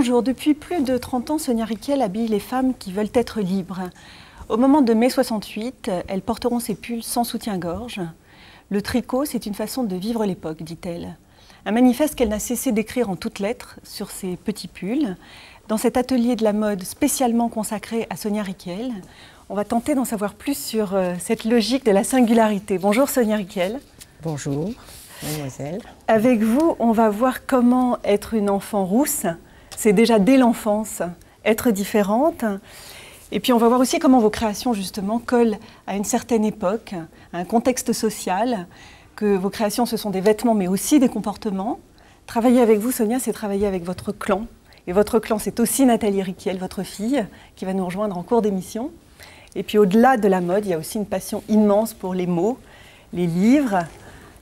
Bonjour, depuis plus de 30 ans, Sonia Rykiel habille les femmes qui veulent être libres. Au moment de mai 68, elles porteront ces pulls sans soutien-gorge. Le tricot, c'est une façon de vivre l'époque, dit-elle. Un manifeste qu'elle n'a cessé d'écrire en toutes lettres sur ses petits pulls. Dans cet atelier de la mode spécialement consacré à Sonia Rykiel, on va tenter d'en savoir plus sur cette logique de la singularité. Bonjour Sonia Rykiel. Bonjour, mademoiselle. Avec vous, on va voir comment être une enfant rousse. C'est déjà dès l'enfance, être différente. Et puis on va voir aussi comment vos créations justement collent à une certaine époque, à un contexte social, que vos créations ce sont des vêtements mais aussi des comportements. Travailler avec vous Sonia, c'est travailler avec votre clan. Et votre clan c'est aussi Nathalie Rykiel, votre fille, qui va nous rejoindre en cours d'émission. Et puis au-delà de la mode, il y a aussi une passion immense pour les mots, les livres,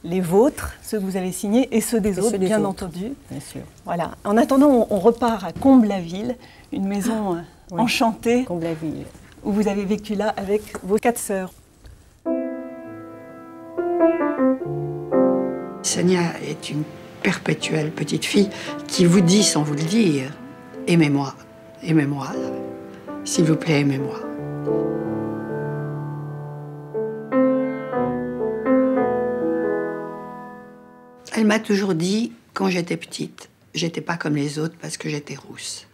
les vôtres, ceux que vous avez signés et ceux des autres, bien entendu. Bien sûr. Voilà. En attendant, on repart à Comble-la-Ville, une maison enchantée, Comble-la-Ville, où vous avez vécu là avec vos 4 sœurs. Sonia est une perpétuelle petite fille qui vous dit sans vous le dire « Aimez-moi, aimez-moi, s'il vous plaît, aimez-moi ». Elle m'a toujours dit, quand j'étais petite, j'étais pas comme les autres parce que j'étais rousse.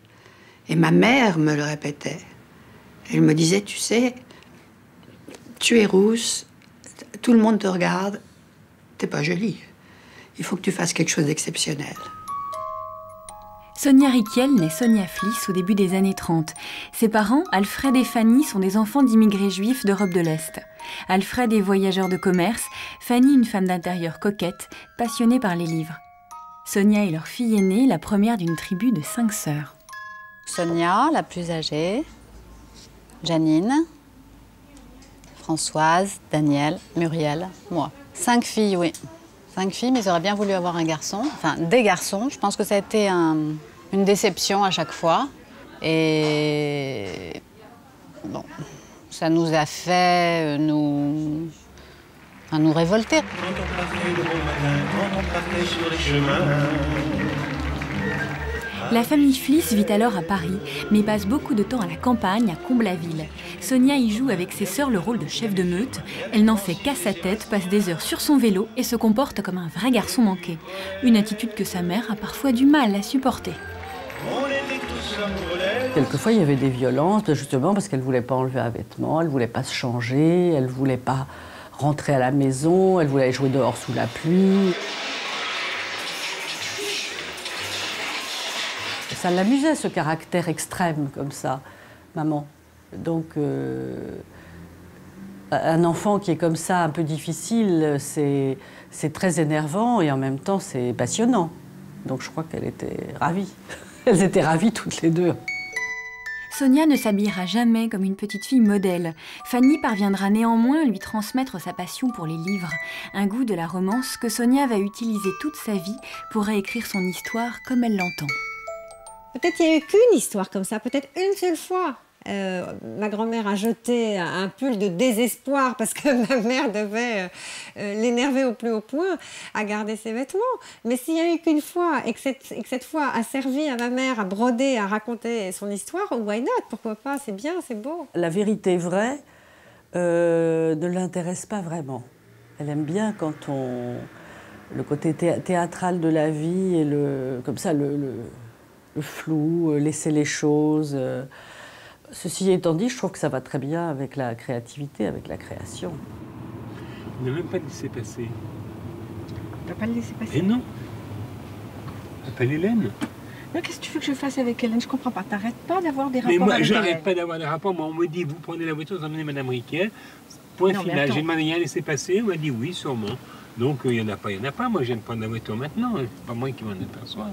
Et ma mère me le répétait. Elle me disait, tu sais, tu es rousse, tout le monde te regarde, t'es pas jolie. Il faut que tu fasses quelque chose d'exceptionnel. Sonia Rykiel naît Sonia Fliss au début des années 30. Ses parents, Alfred et Fanny, sont des enfants d'immigrés juifs d'Europe de l'Est. Alfred est voyageur de commerce, Fanny une femme d'intérieur coquette, passionnée par les livres. Sonia est leur fille aînée, la première d'une tribu de 5 sœurs. Sonia, la plus âgée, Janine, Françoise, Danielle, Muriel, moi. 5 filles, oui. 5 filles, mais ils auraient bien voulu avoir un garçon, enfin des garçons. Je pense que ça a été une déception à chaque fois. Et bon, ça nous a fait nous révolter. La famille Fliss vit alors à Paris, mais passe beaucoup de temps à la campagne, à Comble-la-Ville. Sonia y joue avec ses sœurs le rôle de chef de meute. Elle n'en fait qu'à sa tête, passe des heures sur son vélo et se comporte comme un vrai garçon manqué. Une attitude que sa mère a parfois du mal à supporter. Quelquefois, il y avait des violences, justement parce qu'elle ne voulait pas enlever un vêtement, elle ne voulait pas se changer, elle ne voulait pas rentrer à la maison, elle voulait jouer dehors sous la pluie. Ça l'amusait, ce caractère extrême, comme ça, maman. Donc, un enfant qui est comme ça, un peu difficile, c'est très énervant et en même temps, c'est passionnant. Donc, je crois qu'elle était ravie. Elles étaient ravies toutes les deux. Sonia ne s'habillera jamais comme une petite fille modèle. Fanny parviendra néanmoins à lui transmettre sa passion pour les livres, un goût de la romance que Sonia va utiliser toute sa vie pour réécrire son histoire comme elle l'entend. Peut-être il n'y a eu qu'une histoire comme ça, peut-être une seule fois. Ma grand-mère a jeté un pull de désespoir parce que ma mère devait l'énerver au plus haut point à garder ses vêtements. Mais s'il n'y a eu qu'une fois et que cette fois a servi à ma mère à broder, à raconter son histoire, why not? Pourquoi pas? C'est bien, c'est beau. La vérité vraie ne l'intéresse pas vraiment. Elle aime bien quand le côté théâtral de la vie et le flou, laisser les choses. Ceci étant dit, je trouve que ça va très bien avec la créativité, avec la création. Il n'a même pas laissé passer. Tu vas pas le laisser passer? Et non. Appelle Hélène. Mais qu'est-ce que tu veux que je fasse avec Hélène? Je comprends pas. T'arrêtes pas d'avoir des rapports avec Hélène. Mais moi, j'arrête pas d'avoir des rapports. Moi, on me dit, vous prenez la voiture, vous emmenez Madame Rykiel. Point final. J'ai demandé à laisser passer. On m'a dit oui, sûrement. Donc, il n'y en a pas, il n'y en a pas. Moi, je viens de prendre la voiture maintenant. C'est pas moi qui m'en aperçois.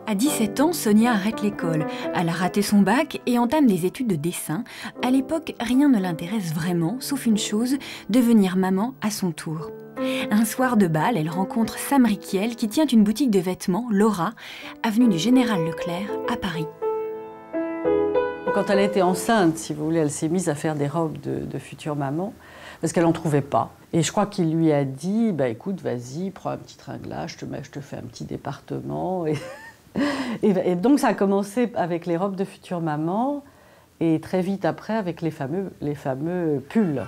À 17 ans, Sonia arrête l'école. Elle a raté son bac et entame des études de dessin. À l'époque, rien ne l'intéresse vraiment, sauf une chose, devenir maman à son tour. Un soir de bal, elle rencontre Sam Rykiel qui tient une boutique de vêtements, Laura, avenue du Général Leclerc, à Paris. Quand elle était enceinte, si vous voulez, elle s'est mise à faire des robes de future maman, parce qu'elle n'en trouvait pas. Et je crois qu'il lui a dit, bah, écoute, vas-y, prends un petit train de là, je te fais un petit département. Et donc ça a commencé avec les robes de future maman, et très vite après avec les fameux pulls.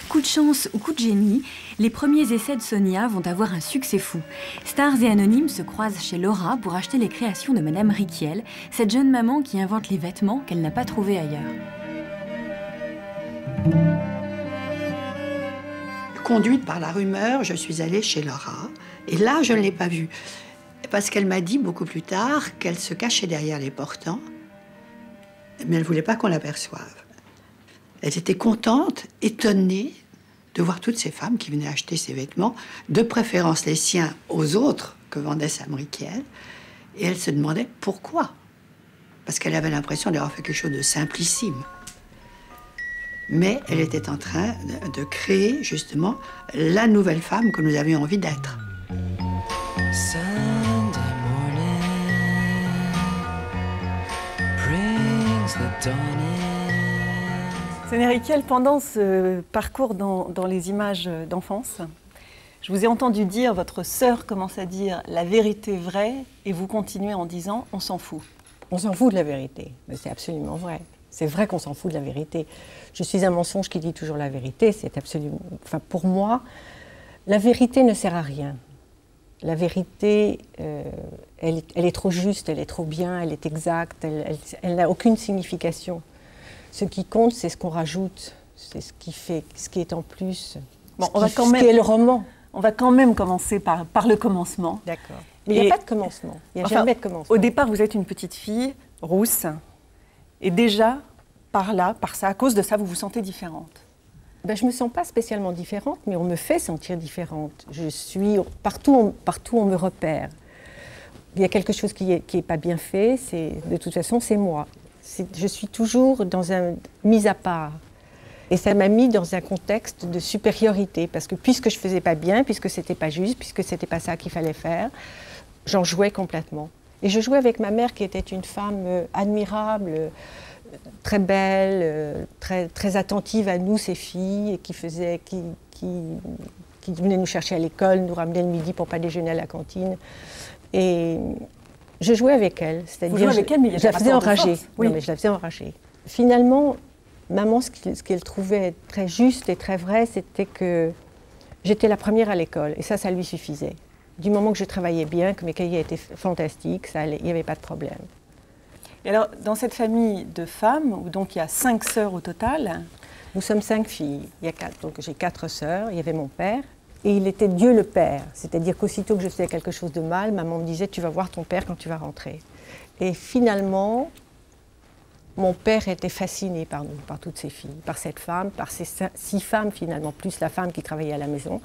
Coup de chance ou coup de génie, les premiers essais de Sonia vont avoir un succès fou. Stars et anonymes se croisent chez Laura pour acheter les créations de Madame Riquiel, cette jeune maman qui invente les vêtements qu'elle n'a pas trouvés ailleurs. Conduite par la rumeur, je suis allée chez Laura. Et là, je ne l'ai pas vue. Parce qu'elle m'a dit beaucoup plus tard qu'elle se cachait derrière les portants, mais elle ne voulait pas qu'on l'aperçoive. Elle était contente, étonnée de voir toutes ces femmes qui venaient acheter ses vêtements, de préférence les siens aux autres que vendait Sam Riquiel. Et elle se demandait pourquoi. Parce qu'elle avait l'impression d'avoir fait quelque chose de simplissime. Mais elle était en train de créer justement la nouvelle femme que nous avions envie d'être. Sonia Riquiel, pendant ce parcours dans les images d'enfance, je vous ai entendu dire, votre sœur commence à dire la vérité vraie, et vous continuez en disant on s'en fout. On s'en fout de la vérité, mais c'est absolument vrai. C'est vrai qu'on s'en fout de la vérité. Je suis un mensonge qui dit toujours la vérité, c'est absolument... Enfin, pour moi, la vérité ne sert à rien. La vérité, elle est trop juste, elle est trop bien, elle est exacte, elle n'a aucune signification. Ce qui compte, c'est ce qu'on rajoute, c'est ce qui est en plus, bon, ce qui est le roman. On va quand même commencer par le commencement. D'accord. Mais il n'y a pas de commencement, il n'y a jamais de commencement. Au départ, vous êtes une petite fille rousse, et déjà, par ça, à cause de ça, vous vous sentez différente. Ben, je ne me sens pas spécialement différente, mais on me fait sentir différente. Partout on me repère. Il y a quelque chose qui est pas bien fait, de toute façon, c'est moi. Je suis toujours mise à part. Et ça m'a mis dans un contexte de supériorité, parce que puisque je ne faisais pas bien, puisque ce n'était pas juste, puisque ce n'était pas ça qu'il fallait faire, j'en jouais complètement. Et je jouais avec ma mère qui était une femme admirable, très belle, très attentive à nous, ses filles, et qui venait nous chercher à l'école, nous ramenait le midi pour pas déjeuner à la cantine. Et je jouais avec elle, c'est-à-dire je la faisais enrager. Oui. Non, mais je la faisais enrager. Finalement, maman, ce qu'elle trouvait très juste et très vrai, c'était que j'étais la première à l'école, et ça lui suffisait. Du moment que je travaillais bien, que mes cahiers étaient fantastiques, il n'y avait pas de problème. Et alors, dans cette famille de femmes, où donc il y a 5 sœurs au total? Nous sommes 5 filles. Donc j'ai 4 sœurs, il y avait mon père, et il était Dieu le Père. C'est-à-dire qu'aussitôt que je faisais quelque chose de mal, maman me disait « tu vas voir ton père quand tu vas rentrer ». Et finalement, mon père était fasciné par nous, par toutes ces filles, par cette femme, par ces 6 femmes finalement, plus la femme qui travaillait à la maison.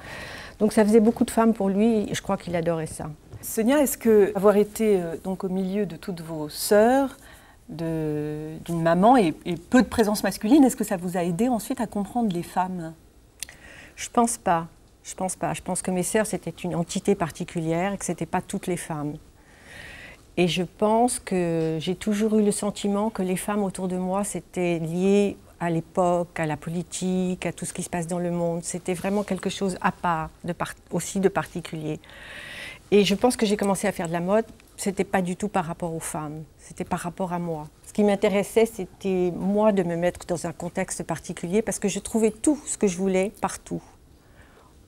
Donc ça faisait beaucoup de femmes pour lui, et je crois qu'il adorait ça. Sonia, est-ce que avoir été donc au milieu de toutes vos sœurs, d'une maman et peu de présence masculine, est-ce que ça vous a aidé ensuite à comprendre les femmes? Je pense pas. Je pense que mes sœurs, c'était une entité particulière et que ce n'étaient pas toutes les femmes. Et je pense que j'ai toujours eu le sentiment que les femmes autour de moi, c'était lié à l'époque, à la politique, à tout ce qui se passe dans le monde. C'était vraiment quelque chose à part, aussi de particulier. Et je pense que j'ai commencé à faire de la mode, c'était pas du tout par rapport aux femmes, c'était par rapport à moi. Ce qui m'intéressait, c'était moi de me mettre dans un contexte particulier parce que je trouvais tout ce que je voulais partout.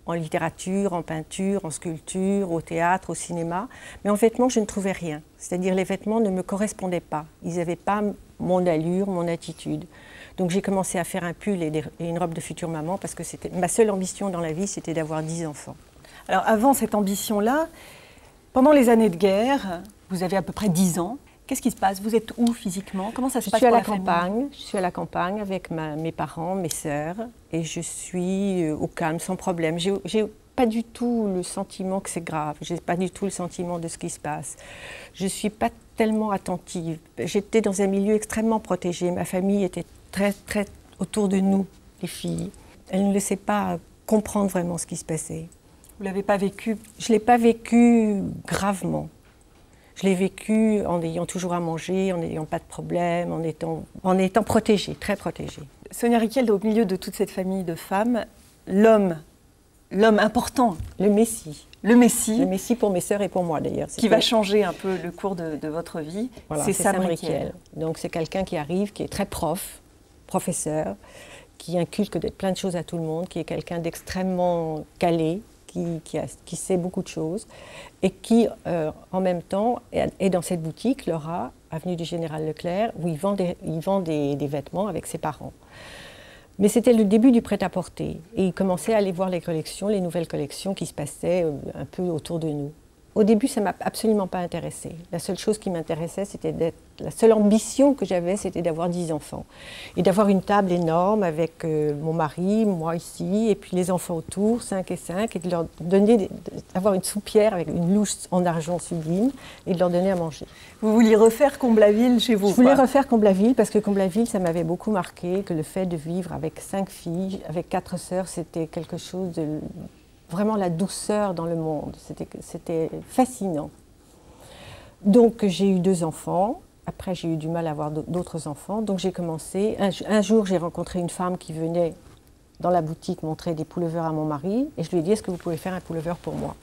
En littérature, en peinture, en sculpture, au théâtre, au cinéma. Mais en vêtements, je ne trouvais rien. C'est-à-dire les vêtements ne me correspondaient pas. Ils n'avaient pas mon allure, mon attitude. Donc j'ai commencé à faire un pull et une robe de future maman parce que ma seule ambition dans la vie, c'était d'avoir 10 enfants. Alors avant cette ambition-là, pendant les années de guerre, vous avez à peu près 10 ans. Qu'est-ce qui se passe? Vous êtes où physiquement? Comment ça se passe pour la famille? Je suis à la campagne avec mes parents, mes sœurs, et je suis au calme, sans problème. J'ai pas du tout le sentiment que c'est grave. J'ai pas du tout le sentiment de ce qui se passe. Je suis pas tellement attentive. J'étais dans un milieu extrêmement protégé. Ma famille était très autour de nous, les filles. Elle ne laissait pas comprendre vraiment ce qui se passait. Vous l'avez pas vécu? Je l'ai pas vécu gravement. Je l'ai vécu en ayant toujours à manger, en n'ayant pas de problème, en étant protégée, très protégée. Sonia Rykiel, au milieu de toute cette famille de femmes, l'homme important, le Messie. Le Messie. Le Messie pour mes sœurs et pour moi d'ailleurs. Qui va changer un peu le cours de votre vie. Voilà, c'est Sam Rykiel. Donc c'est quelqu'un qui arrive, qui est très professeur, qui inculque plein de choses à tout le monde, qui est quelqu'un d'extrêmement calé, qui sait beaucoup de choses et qui, en même temps, est dans cette boutique, Laura, avenue du Général Leclerc, où il vend des vêtements avec ses parents. Mais c'était le début du prêt-à-porter et il commençait à aller voir les collections, les nouvelles collections qui se passaient un peu autour de nous. Au début, ça ne m'a absolument pas intéressée. La seule chose qui m'intéressait, la seule ambition que j'avais, c'était d'avoir 10 enfants. Et d'avoir une table énorme avec mon mari, moi ici, et puis les enfants autour, 5 et 5, et de leur donner, d'avoir une soupière avec une louche en argent sublime, et de leur donner à manger. Vous vouliez refaire Comble-la-Ville chez vous? Je voulais refaire Comble-la-Ville, parce que Comble-la-Ville, ça m'avait beaucoup marqué, que le fait de vivre avec 5 filles, avec 4 sœurs, c'était quelque chose de... Vraiment la douceur dans le monde, c'était fascinant. Donc j'ai eu 2 enfants, après j'ai eu du mal à avoir d'autres enfants, donc j'ai commencé, un jour j'ai rencontré une femme qui venait dans la boutique montrer des pullovers à mon mari, et je lui ai dit, est-ce que vous pouvez faire un pullover pour moi?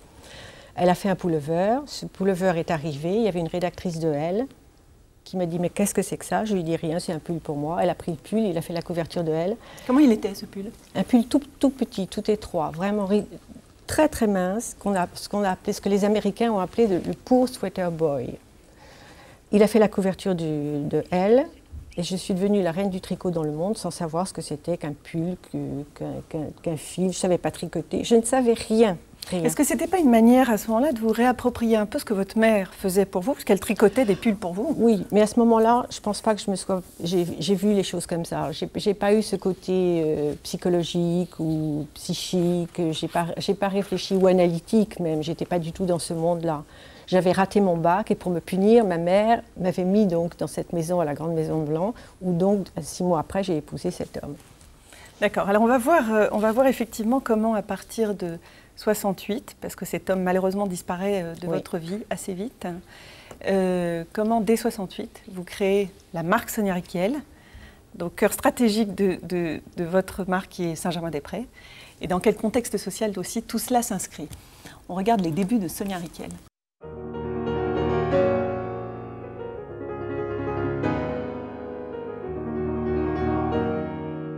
Elle a fait un pullover, ce pullover est arrivé, il y avait une rédactrice de Elle qui m'a dit, mais qu'est-ce que c'est que ça? Je lui ai dit, rien, c'est un pull pour moi. Elle a pris le pull, il a fait la couverture de Elle. Comment il était ce pull? Un pull tout petit, tout étroit, vraiment très très mince, ce que les Américains ont appelé le poor sweater boy. Il a fait la couverture de Elle, et je suis devenue la reine du tricot dans le monde sans savoir ce que c'était qu'un pull, qu'un fil, je ne savais pas tricoter, je ne savais rien. Est-ce que ce n'était pas une manière à ce moment-là de vous réapproprier un peu ce que votre mère faisait pour vous, parce qu'elle tricotait des pulls pour vous? Oui, mais à ce moment-là, je ne pense pas que j'ai vu les choses comme ça. J'ai pas eu ce côté psychologique ou psychique, j'ai pas réfléchi, ou analytique même, j'étais pas du tout dans ce monde-là. J'avais raté mon bac et pour me punir, ma mère m'avait mis donc dans cette maison, à la Grande Maison de Blanc, où donc 6 mois après, j'ai épousé cet homme. D'accord, alors on va voir effectivement comment à partir de 68, parce que cet homme malheureusement disparaît de votre vie assez vite. Comment dès 68, vous créez la marque Sonia Rykiel, donc cœur stratégique de votre marque qui est Saint-Germain-des-Prés, et dans quel contexte social aussi tout cela s'inscrit. On regarde les débuts de Sonia Rykiel.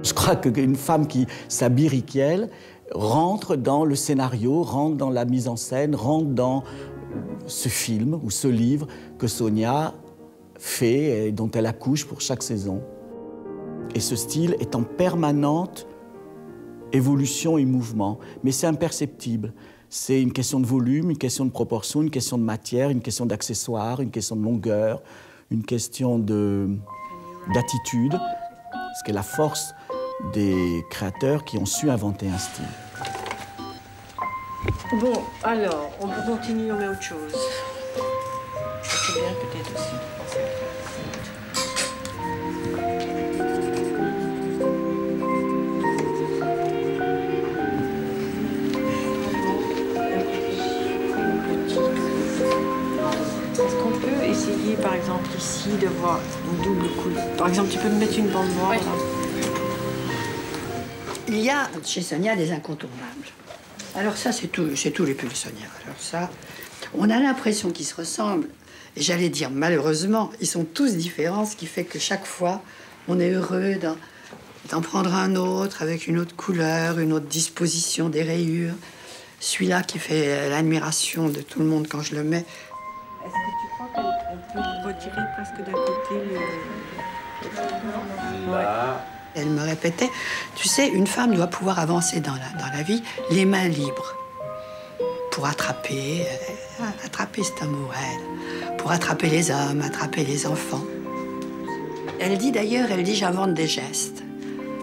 Je crois qu'une femme qui s'habille Rykiel rentre dans le scénario, rentre dans la mise en scène, rentre dans ce film ou ce livre que Sonia fait et dont elle accouche pour chaque saison. Et ce style est en permanente évolution et mouvement, mais c'est imperceptible. C'est une question de volume, une question de proportion, une question de matière, une question d'accessoires, une question de longueur, une question d'attitude, ce qui est la force des créateurs qui ont su inventer un style. Bon, alors, on continue, on met autre chose. C'est bien peut-être aussi. Est-ce qu'on peut essayer, par exemple, ici, de voir une double couleur? Par exemple, tu peux me mettre une bande noire là. Il y a chez Sonia des incontournables. Alors ça, c'est tous les pulls Sonia. Alors ça, on a l'impression qu'ils se ressemblent. Et j'allais dire, malheureusement, ils sont tous différents, ce qui fait que chaque fois, on est heureux d'en prendre un autre avec une autre couleur, une autre disposition des rayures. Celui-là qui fait l'admiration de tout le monde quand je le mets. Est-ce que tu crois qu'on peut retirer presque d'un côté le... Ouais. Elle me répétait, tu sais, une femme doit pouvoir avancer dans la vie les mains libres pour attraper cet amour, pour attraper les hommes, attraper les enfants. Elle dit d'ailleurs, j'invente des gestes.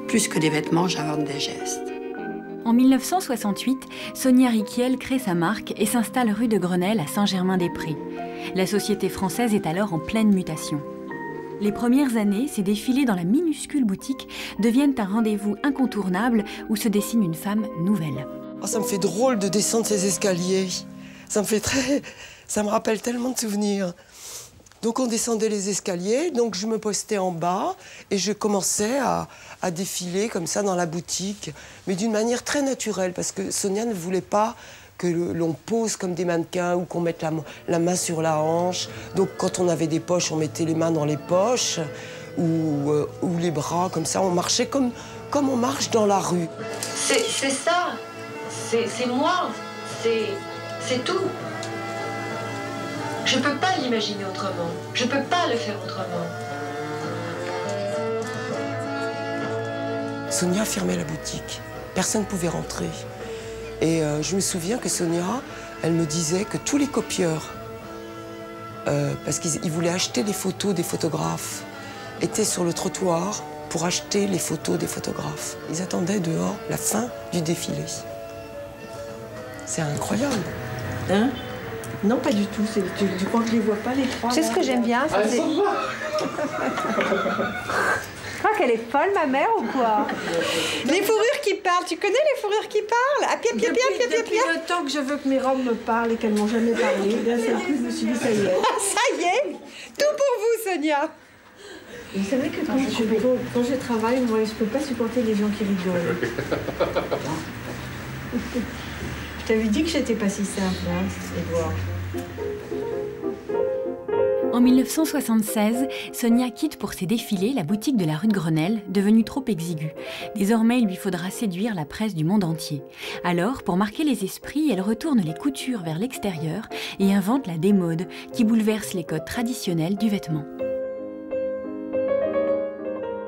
Plus que des vêtements, j'invente des gestes. En 1968, Sonia Rykiel crée sa marque et s'installe rue de Grenelle à Saint-Germain-des-Prés. La société française est alors en pleine mutation. Les premières années, ces défilés dans la minuscule boutique deviennent un rendez-vous incontournable où se dessine une femme nouvelle. Oh, ça me fait drôle de descendre ces escaliers. Ça me rappelle tellement de souvenirs. Donc on descendait les escaliers, donc je me postais en bas et je commençais à défiler comme ça dans la boutique, mais d'une manière très naturelle, parce que Sonia ne voulait pas que l'on pose comme des mannequins ou qu'on mette la main sur la hanche. Donc quand on avait des poches, on mettait les mains dans les poches ou les bras, comme ça. On marchait comme on marche dans la rue. C'est ça, c'est moi, c'est tout. Je peux pas l'imaginer autrement, je peux pas le faire autrement. Sonia fermait la boutique, personne ne pouvait rentrer. Et je me souviens que Sonia, elle me disait que tous les copieurs, parce qu'ils voulaient acheter les photos des photographes, étaient sur le trottoir pour acheter les photos des photographes. Ils attendaient dehors la fin du défilé. C'est incroyable. Hein? Non, pas du tout. Tu crois que je les vois pas, les trois? Tu sais ce que j'aime bien? Je crois qu'elle est folle, ma mère, ou quoi? Les fourrures qui parlent. Tu connais les fourrures qui parlent? Ah, pia, pia, pia, pia, pia, Depuis le temps que je veux que mes robes me parlent et qu'elles m'ont jamais parlé, d'un seul coup, je me suis dit, ça y est. Ça y est. Tout pour vous, Sonia. C'est vrai que quand je travaille, moi, je peux pas supporter les gens qui rigolent. Je t'avais dit que j'étais pas si simple, hein, Edouard. En 1976, Sonia quitte pour ses défilés la boutique de la rue de Grenelle, devenue trop exiguë. Désormais, il lui faudra séduire la presse du monde entier. Alors, pour marquer les esprits, elle retourne les coutures vers l'extérieur et invente la démode, qui bouleverse les codes traditionnels du vêtement.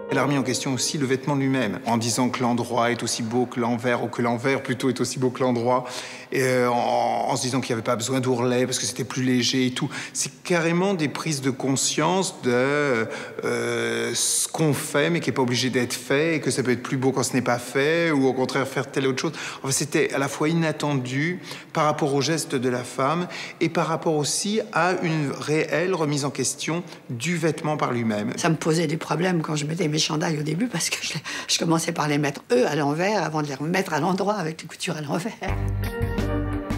Elle a remis en question aussi le vêtement lui-même, en disant que l'endroit est aussi beau que l'envers, ou que l'envers plutôt est aussi beau que l'endroit, en se disant qu'il n'y avait pas besoin d'ourlet parce que c'était plus léger et tout. C'est carrément des prises de conscience de ce qu'on fait mais qui n'est pas obligé d'être fait, et que ça peut être plus beau quand ce n'est pas fait, ou au contraire faire telle autre chose. Enfin, c'était à la fois inattendu par rapport au geste de la femme et par rapport aussi à une réelle remise en question du vêtement par lui-même. Ça me posait des problèmes quand je mettais mes chandails au début, parce que je commençais par les mettre eux à l'envers avant de les remettre à l'endroit avec les coutures à l'envers.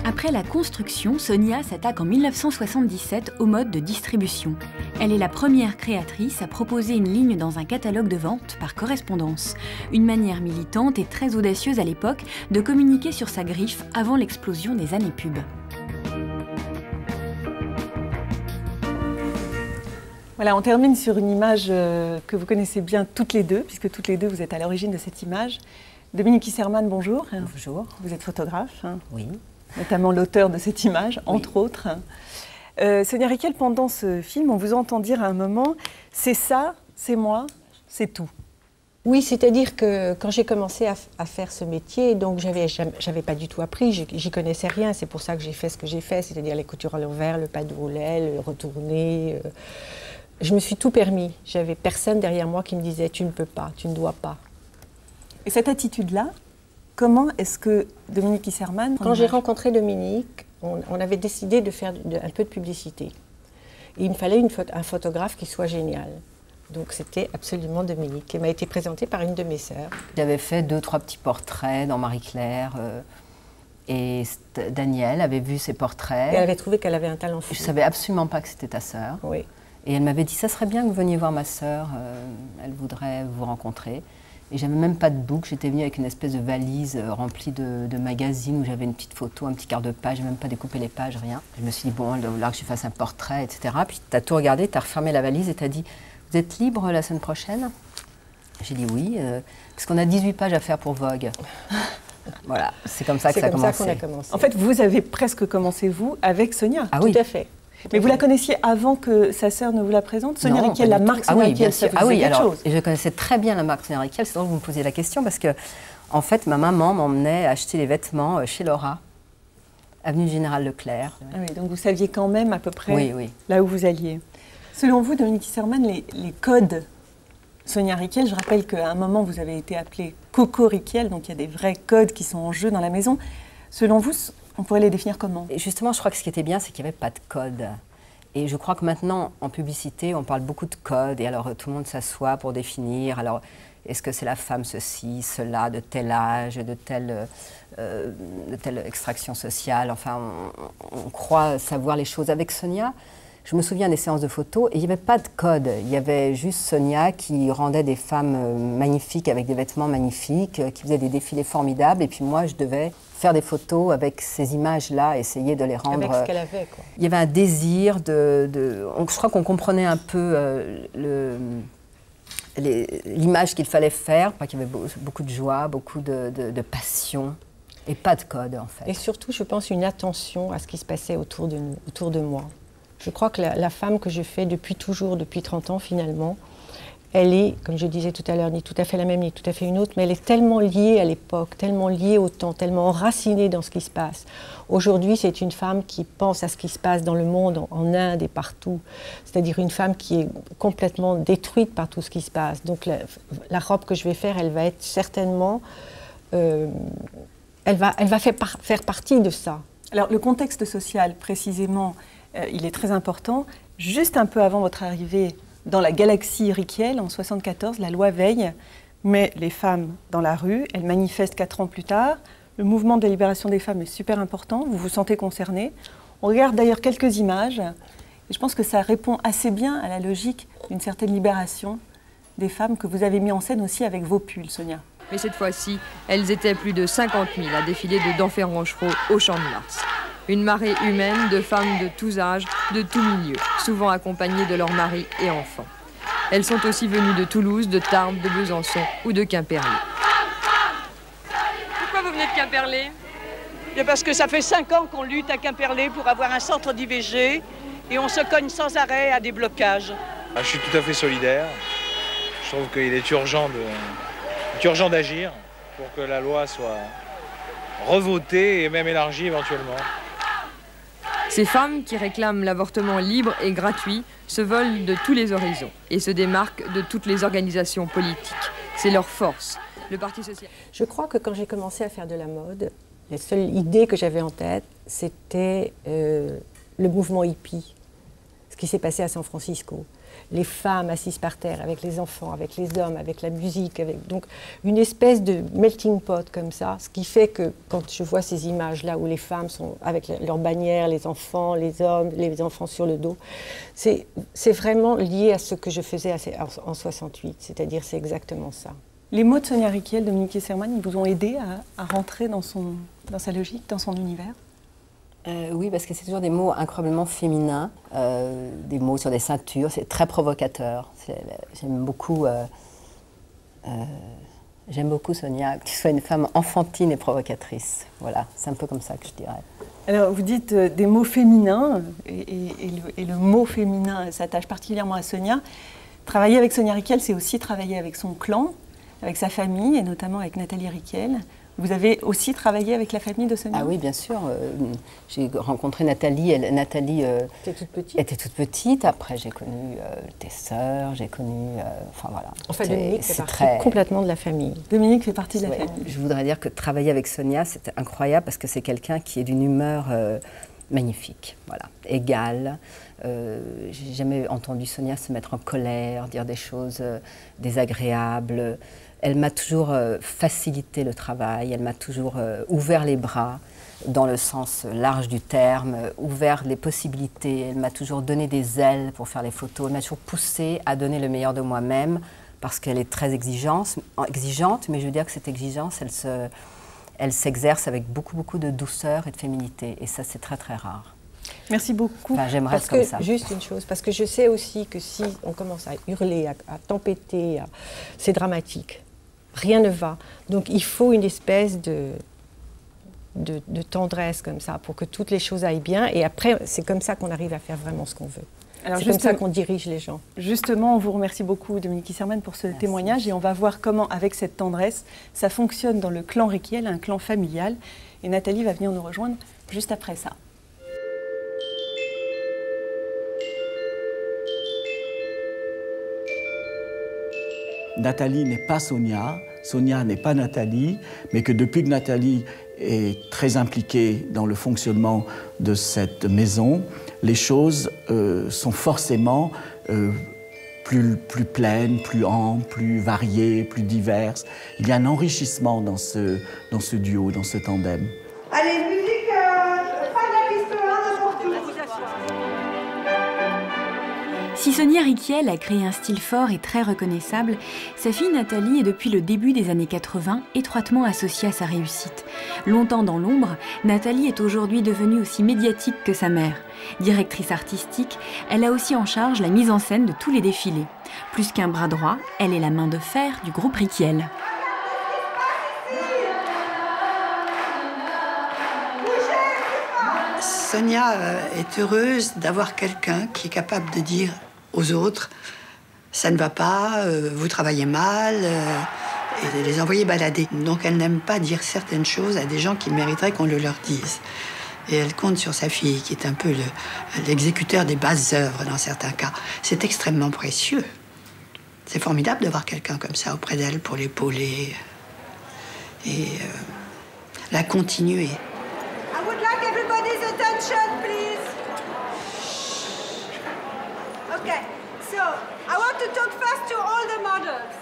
Après la construction, Sonia s'attaque en 1977 au mode de distribution. Elle est la première créatrice à proposer une ligne dans un catalogue de vente par correspondance. Une manière militante et très audacieuse à l'époque de communiquer sur sa griffe avant l'explosion des années pub. Voilà, on termine sur une image que vous connaissez bien toutes les deux, puisque toutes les deux vous êtes à l'origine de cette image. Dominique Isserman, bonjour. Bonjour. Vous êtes photographe. Oui. Notamment l'auteur de cette image, entre autres. Sonia Rykiel, pendant ce film, on vous entend dire à un moment « c'est ça, c'est moi, c'est tout ». Oui, c'est-à-dire que quand j'ai commencé à faire ce métier, donc j'avais pas du tout appris, j'y connaissais rien, c'est pour ça que j'ai fait ce que j'ai fait, c'est-à-dire les coutures à l'envers, le pas de roulet, le retourné. Je me suis tout permis, j'avais personne derrière moi qui me disait « tu ne peux pas, tu ne dois pas ». Et cette attitude-là, comment est-ce que Dominique Isserman... Quand j'ai rencontré Dominique, on avait décidé de faire un peu de publicité. Et il me fallait un photographe qui soit génial. Donc c'était absolument Dominique, qui m'a été présentée par une de mes sœurs. J'avais fait 2-3 petits portraits dans Marie-Claire. Et Danielle avait vu ces portraits. Et elle avait trouvé qu'elle avait un talent fou. Je ne savais absolument pas que c'était ta sœur. Oui. Et elle m'avait dit, ça serait bien que vous veniez voir ma sœur, elle voudrait vous rencontrer. Et j'avais même pas de book, j'étais venue avec une espèce de valise remplie de magazines où j'avais une petite photo, un petit quart de page, j'ai même pas découpé les pages, rien. Je me suis dit, bon, là que je fasse un portrait, etc. Puis tu as tout regardé, tu as refermé la valise et tu as dit, vous êtes libre la semaine prochaine? J'ai dit oui, parce qu'on a 18 pages à faire pour Vogue. Voilà, c'est comme ça que ça a commencé. C'est comme ça qu'on a commencé. En fait, vous avez presque commencé, vous, avec Sonia. Ah oui. Tout à fait. Mais vous la connaissiez avant que sa sœur ne vous la présente? Sonia Rykiel, la marque Sonia Rykiel, ça vous disait quelque chose? Et je connaissais très bien la marque Sonia Rykiel, c'est donc que vous me posiez la question, parce que, en fait, ma maman m'emmenait acheter les vêtements chez Laura, avenue Général Leclerc. Ah oui, donc vous saviez quand même à peu près oui. là où vous alliez. Selon vous, Dominique Isserman, les codes Sonia Rykiel, je rappelle qu'à un moment, vous avez été appelée Coco Rykiel, donc il y a des vrais codes qui sont en jeu dans la maison. Selon vous, on pourrait les définir comment? Et justement, je crois que ce qui était bien, c'est qu'il n'y avait pas de code. Et je crois que maintenant, en publicité, on parle beaucoup de codes. Et alors, tout le monde s'assoit pour définir. Alors, est-ce que c'est la femme ceci, cela, de tel âge, de telle extraction sociale? Enfin, on croit savoir les choses. Avec Sonia, Je me souviens des séances de photos et il n'y avait pas de code. Il y avait juste Sonia qui rendait des femmes magnifiques avec des vêtements magnifiques, qui faisait des défilés formidables. Et puis moi, je devais faire des photos avec ces images-là, essayer de les rendre... Avec ce qu'elle avait, quoi. Il y avait un désir je crois qu'on comprenait un peu l'image qu'il fallait faire. Je crois qu'il y avait beaucoup de joie, beaucoup de passion. Et pas de code, en fait. Et surtout, je pense, une attention à ce qui se passait autour de moi. Je crois que la femme que je fais depuis toujours, depuis 30 ans finalement, elle est, comme je disais tout à l'heure, ni tout à fait la même, ni tout à fait une autre, mais elle est tellement liée à l'époque, tellement liée au temps, tellement enracinée dans ce qui se passe. Aujourd'hui, c'est une femme qui pense à ce qui se passe dans le monde, en Inde et partout. C'est-à-dire une femme qui est complètement détruite par tout ce qui se passe. Donc la robe que je vais faire, elle va être certainement... elle va faire partie de ça. Alors le contexte social, précisément, il est très important. Juste un peu avant votre arrivée dans la galaxie Riquiel, en 1974, la loi Veil met les femmes dans la rue. Elles manifestent 4 ans plus tard. Le mouvement de libération des femmes est super important. Vous vous sentez concerné. On regarde d'ailleurs quelques images. Et je pense que ça répond assez bien à la logique d'une certaine libération des femmes que vous avez mis en scène aussi avec vos pulls, Sonia. Mais cette fois-ci, elles étaient plus de 50 000 à défiler de Denfert-Rochereau au Champ de Mars. Une marée humaine de femmes de tous âges, de tous milieux, souvent accompagnées de leurs maris et enfants. Elles sont aussi venues de Toulouse, de Tarbes, de Besançon ou de Quimperlé. Pourquoi vous venez de Quimperlé ? Parce que ça fait 5 ans qu'on lutte à Quimperlé pour avoir un centre d'IVG et on se cogne sans arrêt à des blocages. Je suis tout à fait solidaire. Je trouve qu'il est urgent d'agir pour que la loi soit revotée et même élargie éventuellement. Ces femmes qui réclament l'avortement libre et gratuit se volent de tous les horizons et se démarquent de toutes les organisations politiques. C'est leur force. Le Parti social... Je crois que quand j'ai commencé à faire de la mode, la seule idée que j'avais en tête, c'était le mouvement hippie, ce qui s'est passé à San Francisco. Les femmes assises par terre, avec les enfants, avec les hommes, avec la musique, donc une espèce de melting pot comme ça, ce qui fait que quand je vois ces images-là où les femmes sont avec leurs bannières, les enfants, les hommes, les enfants sur le dos, c'est vraiment lié à ce que je faisais en 68, c'est-à-dire c'est exactement ça. Les mots de Sonia Riquiel, Dominique Esserman, ils vous ont aidé à rentrer dans sa logique, dans son univers ? Oui, parce que c'est toujours des mots incroyablement féminins, des mots sur des ceintures, c'est très provocateur. J'aime beaucoup Sonia, que tu sois une femme enfantine et provocatrice. Voilà, c'est un peu comme ça que je dirais. Alors, vous dites des mots féminins, et le mot féminin s'attache particulièrement à Sonia. Travailler avec Sonia Riquiel, c'est aussi travailler avec son clan, avec sa famille, et notamment avec Nathalie Riquiel. Vous avez aussi travaillé avec la famille de Sonia ? Ah oui, bien sûr. J'ai rencontré Nathalie. Nathalie était toute petite. Après, j'ai connu tes sœurs, j'ai connu... enfin, voilà. Enfin, Dominique fait partie complètement de la famille. Dominique fait partie de la famille. Je voudrais dire que travailler avec Sonia, c'était incroyable parce que c'est quelqu'un qui est d'une humeur magnifique, voilà, égale. J'ai jamais entendu Sonia se mettre en colère, dire des choses désagréables. Elle m'a toujours facilité le travail, elle m'a toujours ouvert les bras, dans le sens large du terme, ouvert les possibilités, elle m'a toujours donné des ailes pour faire les photos, elle m'a toujours poussée à donner le meilleur de moi-même, parce qu'elle est très exigeante, mais je veux dire que cette exigence, elle s'exerce avec beaucoup de douceur et de féminité, et ça c'est très très rare. Merci beaucoup. Enfin, j'aimerais être comme ça. Juste une chose, parce que je sais aussi que si on commence à hurler, à tempêter, c'est dramatique. Rien ne va. Donc il faut une espèce de tendresse comme ça pour que toutes les choses aillent bien. Et après, c'est comme ça qu'on arrive à faire vraiment ce qu'on veut. C'est comme ça qu'on dirige les gens. Justement, on vous remercie beaucoup, Dominique Esserman, pour ce témoignage. Et on va voir comment, avec cette tendresse, ça fonctionne dans le clan Riquiel, un clan familial. Et Nathalie va venir nous rejoindre juste après ça. Nathalie n'est pas Sonia, Sonia n'est pas Nathalie, mais que depuis que Nathalie est très impliquée dans le fonctionnement de cette maison, les choses sont forcément plus pleines, plus amples, plus variées, plus diverses. Il y a un enrichissement dans ce duo, dans ce tandem. Allez, musique, fin de la piste 1, n'importe où. Si Sonia Rykiel a créé un style fort et très reconnaissable, sa fille Nathalie est depuis le début des années 80 étroitement associée à sa réussite. Longtemps dans l'ombre, Nathalie est aujourd'hui devenue aussi médiatique que sa mère. Directrice artistique, elle a aussi en charge la mise en scène de tous les défilés. Plus qu'un bras droit, elle est la main de fer du groupe Rykiel. Sonia est heureuse d'avoir quelqu'un qui est capable de dire aux autres « ça ne va pas, vous travaillez mal », et de les envoyer balader. Donc elle n'aime pas dire certaines choses à des gens qui mériteraient qu'on le leur dise. Et elle compte sur sa fille, qui est un peu l'exécuteur des basses œuvres dans certains cas. C'est extrêmement précieux. C'est formidable d'avoir quelqu'un comme ça auprès d'elle pour l'épauler et la continuer. I would like everybody's attention, please. Okay, so I want to talk first to all the models.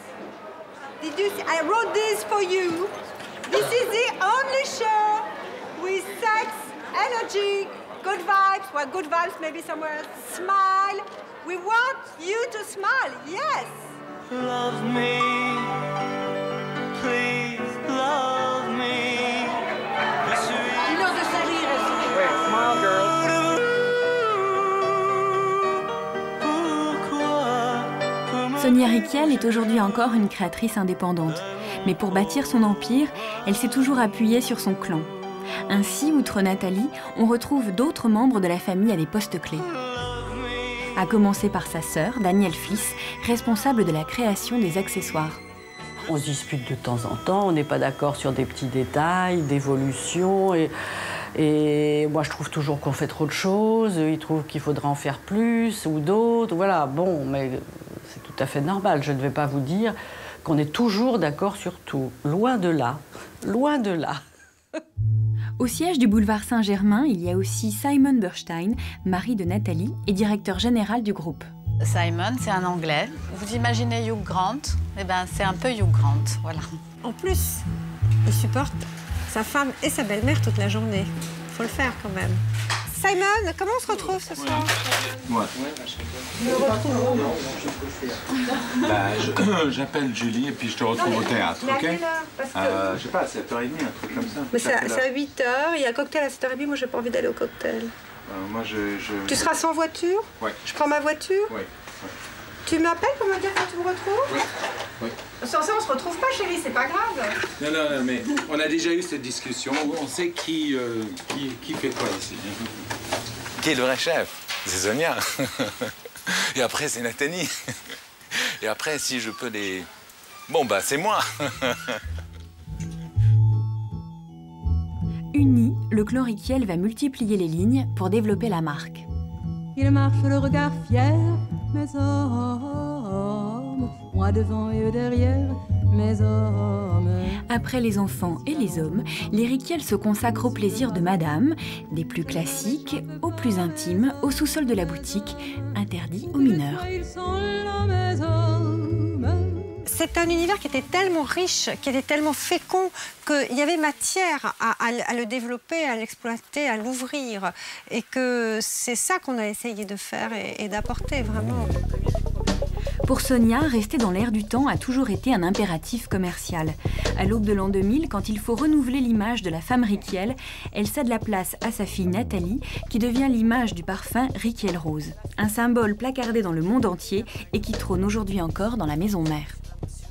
Did you see? I wrote this for you. This is the only show with sex, energy, good vibes. Well, good vibes maybe somewhere else. Smile. We want you to smile. Yes. Love me, please love me. Dis-leur de salir. Ouais, smile, girl. Sonia Rykiel est aujourd'hui encore une créatrice indépendante. Mais pour bâtir son empire, elle s'est toujours appuyée sur son clan. Ainsi, outre Nathalie, on retrouve d'autres membres de la famille à des postes clés. À commencer par sa sœur, Danielle Fliss, responsable de la création des accessoires. On se dispute de temps en temps, on n'est pas d'accord sur des petits détails, d'évolution. Et moi, je trouve toujours qu'on fait trop de choses. Il trouve qu'il faudrait en faire plus ou d'autres. Voilà, bon, mais c'est tout à fait normal. Je ne vais pas vous dire qu'on est toujours d'accord sur tout. Loin de là. Loin de là. Au siège du boulevard Saint-Germain, il y a aussi Simon Burstein, mari de Nathalie et directeur général du groupe. Simon, c'est un Anglais. Vous imaginez Hugh Grant? Eh ben, c'est un peu Hugh Grant, voilà. En plus, il supporte sa femme et sa belle-mère toute la journée. Faut le faire quand même. Simon, comment on se retrouve ce soir? Ouais. Je me retrouve. J'appelle Julie et puis je te retrouve au théâtre, mais à ok? quelle heure? Parce que... Je sais pas, à 7h30, un truc comme ça. Mais c'est à 8h, il y a un cocktail à 7h30, moi j'ai pas envie d'aller au cocktail. Moi Tu seras sans voiture? Ouais. Je prends ma voiture? Oui. Tu m'appelles pour me dire quand tu me retrouves? Oui. Oui. Sans ça, on se retrouve pas, chérie, c'est pas grave. Non, mais on a déjà eu cette discussion où on sait qui fait quoi ici. Qui est le vrai chef? C'est Sonia. Et après, c'est Nathalie. Et après, si je peux les... Bon, bah, c'est moi. Uni, le clan Rykiel va multiplier les lignes pour développer la marque. Il marche le regard fier, mes hommes, moi devant et eux derrière, mes hommes. Après les enfants et les hommes, les Rykiel se consacrent au plaisir de madame, des plus classiques aux plus intimes, au sous-sol de la boutique, interdit aux mineurs. C'est un univers qui était tellement riche, qui était tellement fécond, qu'il y avait matière à le développer, à l'exploiter, à l'ouvrir. Et que c'est ça qu'on a essayé de faire et d'apporter, vraiment. Pour Sonia, rester dans l'air du temps a toujours été un impératif commercial. À l'aube de l'an 2000, quand il faut renouveler l'image de la femme Rykiel, elle cède la place à sa fille Nathalie, qui devient l'image du parfum Rykiel Rose. Un symbole placardé dans le monde entier et qui trône aujourd'hui encore dans la maison mère.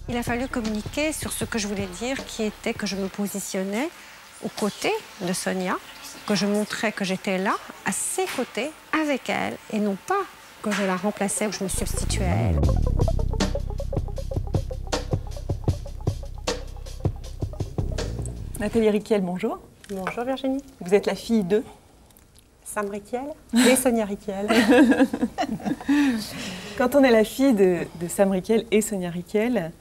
Il a fallu communiquer sur ce que je voulais dire, qui était que je me positionnais aux côtés de Sonia, que je montrais que j'étais là, à ses côtés, avec elle, et non pas que je la remplaçais ou que je me substituais à elle. Nathalie Rykiel, bonjour. Bonjour Virginie. Vous êtes la fille de Sam Rykiel et Sonia Rykiel. Quand on est la fille de Sam Rykiel et Sonia Rykiel,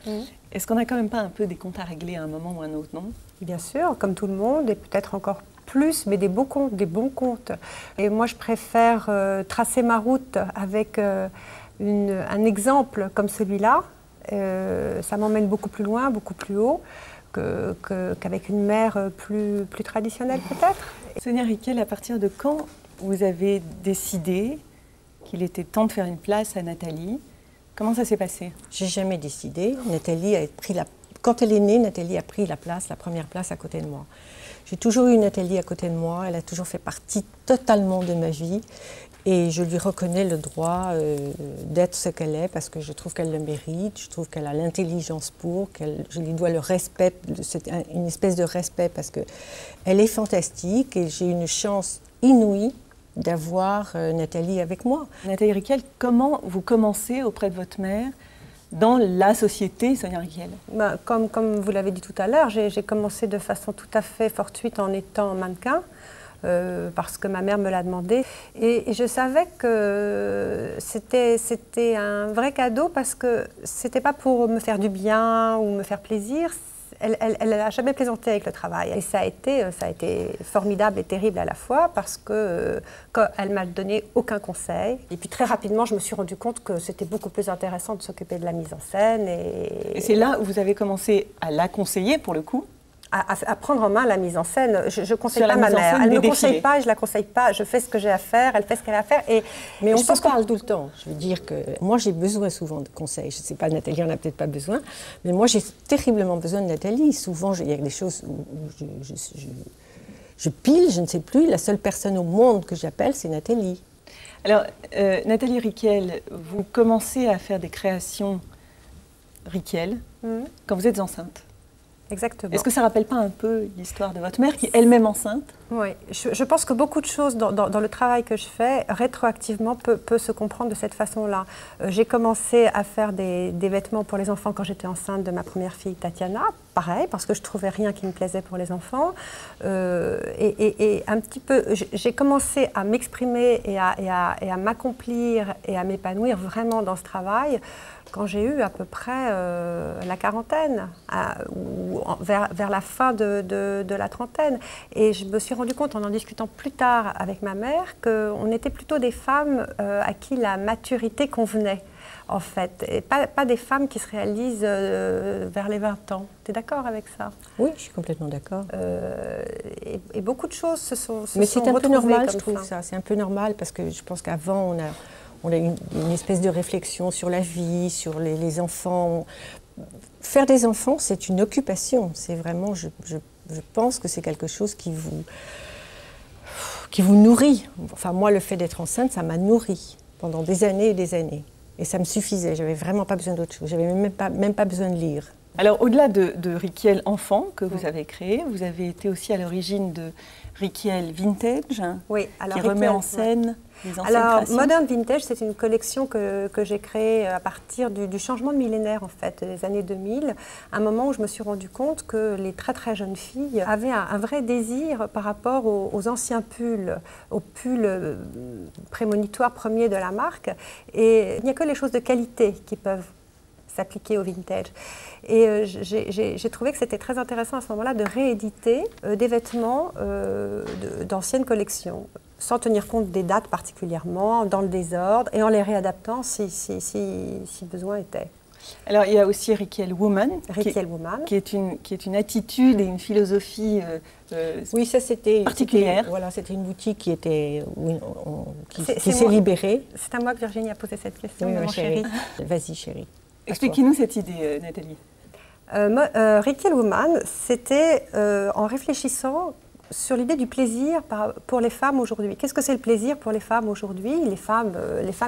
est-ce qu'on n'a quand même pas un peu des comptes à régler à un moment ou à un autre, non? Bien sûr, comme tout le monde, et peut-être encore plus, mais des beaux comptes, des bons comptes. Et moi, je préfère tracer ma route avec un exemple comme celui-là. Ça m'emmène beaucoup plus loin, beaucoup plus haut qu'avec une mère plus traditionnelle, peut-être. Sonia Rykiel, à partir de quand vous avez décidé qu'il était temps de faire une place à Nathalie. Comment ça s'est passé? J'ai jamais décidé. Nathalie a pris quand elle est née, Nathalie a pris la première place à côté de moi. J'ai toujours eu Nathalie à côté de moi. Elle a toujours fait partie totalement de ma vie. Et je lui reconnais le droit d'être ce qu'elle est parce que je trouve qu'elle le mérite, je trouve qu'elle a l'intelligence pour, je lui dois le respect, une espèce de respect parce qu'elle est fantastique et j'ai une chance inouïe d'avoir Nathalie avec moi. Nathalie Riquel, comment vous commencez auprès de votre mère dans la société Sonia Riquel? Comme vous l'avez dit tout à l'heure, j'ai commencé de façon tout à fait fortuite en étant mannequin. Parce que ma mère me l'a demandé. Et je savais que c'était un vrai cadeau parce que c'était pas pour me faire du bien ou me faire plaisir. Elle n'a jamais plaisanté avec le travail. Et ça a été formidable et terrible à la fois parce que elle m'a donné aucun conseil. Et puis très rapidement, je me suis rendu compte que c'était beaucoup plus intéressant de s'occuper de la mise en scène. Et c'est là où vous avez commencé à la conseiller pour le coup? À prendre en main la mise en scène. Je ne conseille pas ma mère. Elle ne me conseille pas et je ne la conseille pas. Je fais ce que j'ai à faire, elle fait ce qu'elle a à faire. Mais on se parle tout le temps. Je veux dire que moi, j'ai besoin souvent de conseils. Je ne sais pas, Nathalie en a peut-être pas besoin. Mais moi, j'ai terriblement besoin de Nathalie. Souvent, il y a des choses où je pile, je ne sais plus. La seule personne au monde que j'appelle, c'est Nathalie. Alors, Nathalie Riquel, vous commencez à faire des créations Riquel quand vous êtes enceinte. Exactement. Est-ce que ça ne rappelle pas un peu l'histoire de votre mère qui est elle-même enceinte? Oui, je pense que beaucoup de choses dans le travail que je fais, rétroactivement, peut se comprendre de cette façon-là. J'ai commencé à faire des vêtements pour les enfants quand j'étais enceinte de ma première fille, Tatiana. Pareil, parce que je ne trouvais rien qui me plaisait pour les enfants. Et un petit peu, j'ai commencé à m'exprimer et à m'accomplir et à m'épanouir vraiment dans ce travail quand j'ai eu à peu près la quarantaine, ou vers la fin de la trentaine. Et je me suis rendu compte, en discutant plus tard avec ma mère, qu'on était plutôt des femmes à qui la maturité convenait, en fait. Et pas des femmes qui se réalisent vers les 20 ans. Tu es d'accord avec ça? Oui, je suis complètement d'accord. Et beaucoup de choses se sont Mais c'est un peu normal, je trouve ça. C'est un peu normal, parce que je pense qu'avant, on a une espèce de réflexion sur la vie, sur les enfants. Faire des enfants, c'est une occupation. C'est vraiment, je pense que c'est quelque chose qui vous nourrit. Enfin, moi, le fait d'être enceinte, ça m'a nourrie pendant des années et des années. Et ça me suffisait. J'avais vraiment pas besoin d'autre chose. J'avais même pas besoin de lire. Alors, au-delà de Riquel enfant que vous avez créé, vous avez été aussi à l'origine de Riquel Vintage, qui remet en scène les anciennes créations. Modern Vintage, c'est une collection que j'ai créée à partir du changement de millénaire, en fait, des années 2000, un moment où je me suis rendu compte que les très très jeunes filles avaient un vrai désir par rapport aux anciens pulls, aux pulls prémonitoires premiers de la marque. Et il n'y a que les choses de qualité qui peuvent s'appliquer au vintage. Et j'ai trouvé que c'était très intéressant à ce moment-là de rééditer des vêtements d'anciennes collections, sans tenir compte des dates particulièrement, dans le désordre, et en les réadaptant si besoin était. Alors, il y a aussi Riquel Woman, qui est une attitude et une philosophie oui, ça c'était particulière. Voilà, c'était une boutique qui s'est libérée. C'est à moi que Virginie a posé cette question, oui, mon chéri. Vas-y, chérie. Expliquez-nous cette idée, Nathalie. Riquel Woman, c'était en réfléchissant sur l'idée du plaisir pour les femmes aujourd'hui. Qu'est-ce que c'est le plaisir pour les femmes aujourd'hui? Les femmes